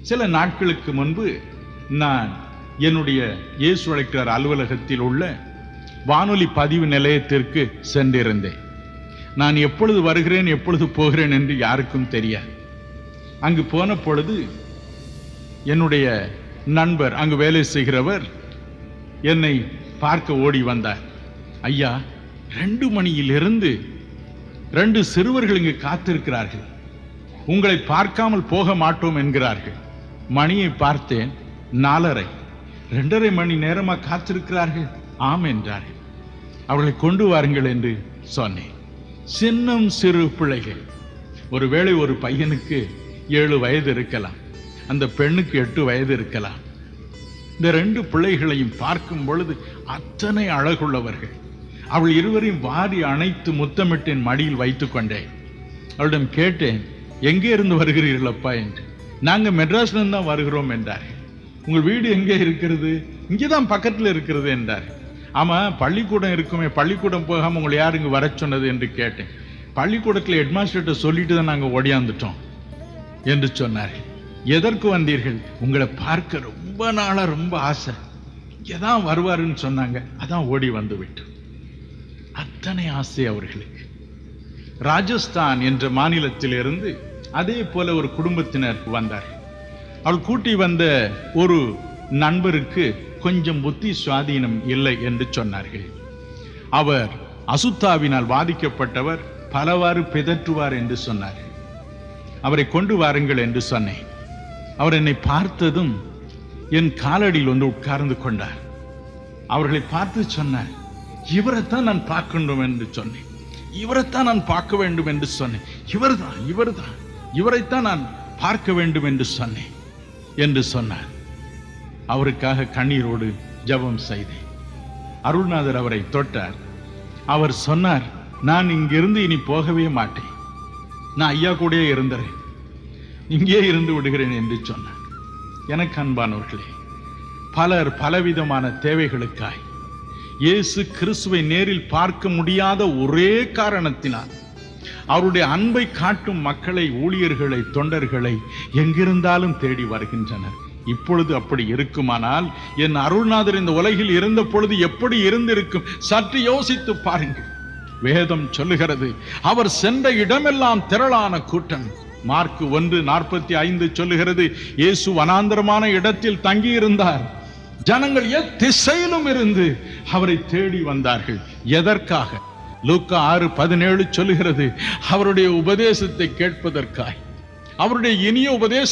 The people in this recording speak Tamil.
சில நாட்களுக்கு முன்பு நான் என்னுடைய இயேசு அழைக்கிறார் அலுவலகத்தில் உள்ள வானொலி பதிவு நிலையத்திற்கு சென்றிருந்தேன். நான் எப்பொழுது வருகிறேன் எப்பொழுது போகிறேன் என்று யாருக்கும் தெரியாது. அங்கு போன பொழுது என்னுடைய நண்பர், அங்கு வேலை செய்கிறவர், என்னை பார்க்க ஓடி வந்தார். ஐயா, 2 மணியிலிருந்து 2 சிறுவர்கள் இங்கு காத்திருக்கிறார்கள், உங்களை பார்க்காமல் போக மாட்டோம் என்கிறார்கள். மணியை பார்த்தேன், 4:30. 2.5 மணி நேரமா காத்திருக்கிறார்கள். ஆம் என்றார்கள். அவர்களை கொண்டு வாருங்கள் என்று சொன்னேன். சின்னம் சிறு பிள்ளைகள். ஒருவேளை ஒரு பையனுக்கு 7 வயது இருக்கலாம், அந்த பெண்ணுக்கு 8 வயது இருக்கலாம். இந்த 2 பிள்ளைகளையும் பார்க்கும் பொழுது அத்தனை அழகுள்ளவர்கள். அவள் இருவரையும் வாரி அணைத்து முத்தமிட்டு என் மடியில் வைத்துக் கொண்டேன். அவளிடம் கேட்டேன், எங்கே இருந்து வருகிறீர்கள் அப்பா என்று. நாங்க மெட்ராஸ்ல இருந்து தான் வருகிறோம் என்றார்கள். உங்கள் வீடு எங்கே இருக்கிறது? இங்கேதான் பக்கத்தில் இருக்கிறது என்றார்கள். ஆமா, பள்ளிக்கூடம் இருக்குமே, பள்ளிக்கூடம் போகாம உங்களை யார் இங்கு வர சொன்னது என்று கேட்டேன். பள்ளிக்கூடத்தில் ஹெட்மாஸ்டர்கிட்ட சொல்லிட்டு தான் நாங்கள் ஓடியாந்துட்டோம் என்று சொன்னார்கள். எதற்கு வந்தீர்கள்? உங்களை பார்க்க ரொம்ப நாளா ரொம்ப ஆசை, இங்கதான் வருவாருன்னு சொன்னாங்க, அதான் ஓடி வந்து விட்டோம். அத்தனை ஆசை அவர்களுக்கு. ராஜஸ்தான் என்ற மாநிலத்திலிருந்து அதே போல ஒரு குடும்பத்தினர் வந்தார்கள். அவள் கூட்டி வந்த ஒரு நண்பருக்கு கொஞ்சம் புத்தி சுவாதீனம் இல்லை என்று சொன்னார்கள். அவர் அசுத்தாவினால் பாதிக்கப்பட்டவர், பலவாறு பிதற்றுவார் என்று சொன்னார்கள். அவரை கொண்டு வாருங்கள் என்று சொன்னேன். அவர் என்னை பார்த்ததும் என் காலடியில் வந்து உட்கார்ந்து கொண்டார். அவர்களை பார்த்து சொன்னார், இவரைத்தான் நான் பார்க்கணும் என்று சொன்னேன், இவரைத்தான் நான் பார்க்க வேண்டும் என்று சொன்னேன், இவர்தான் இவரைத்தான் நான் பார்க்க வேண்டும் என்று சொன்னேன் என்று சொன்னார். அவருக்காக கண்ணீரோடு ஜெபம் செய்தேன். அருள்நாதர் அவரை தொட்டார். அவர் சொன்னார், நான் இங்கிருந்து இனி போகவே மாட்டேன், நான் ஐயா கூடயே இருந்தேன், இங்கே இருந்து விடுகிறேன் என்று சொன்னார். எனக்கு அன்பானவர்களே, பலர் பலவிதமான தேவைகளுக்காய் இயேசு கிறிஸ்துவை நேரில் பார்க்க முடியாத ஒரே காரணத்தினால் அவருடைய அன்பை காட்டும் மக்களை, ஊழியர்களை, தொண்டர்களை எங்கிருந்தாலும் தேடி வருகின்றனர். இப்பொழுது அப்படி இருக்குமானால் என் அருள்நாதர் இந்த உலகில் இருந்த பொழுது எப்படி இருந்திருக்கும்? சற்று யோசித்து பாருங்கள். வேதம் சொல்லுகிறது, அவர் சென்ற இடமெல்லாம் திரளான கூட்டம். மார்க் 1:45 சொல்லுகிறது, இயேசு வனாந்தரமான இடத்தில் தங்கியிருந்தார். ஜனங்கள் எத்திசையிலும் இருந்து அவரை தேடி வந்தார்கள். எதற்காக? லூக்கா 6:17 சொல்லுகிறது, அவருடைய உபதேசத்தை கேட்பதற்காய், அவருடைய இனிய உபதேச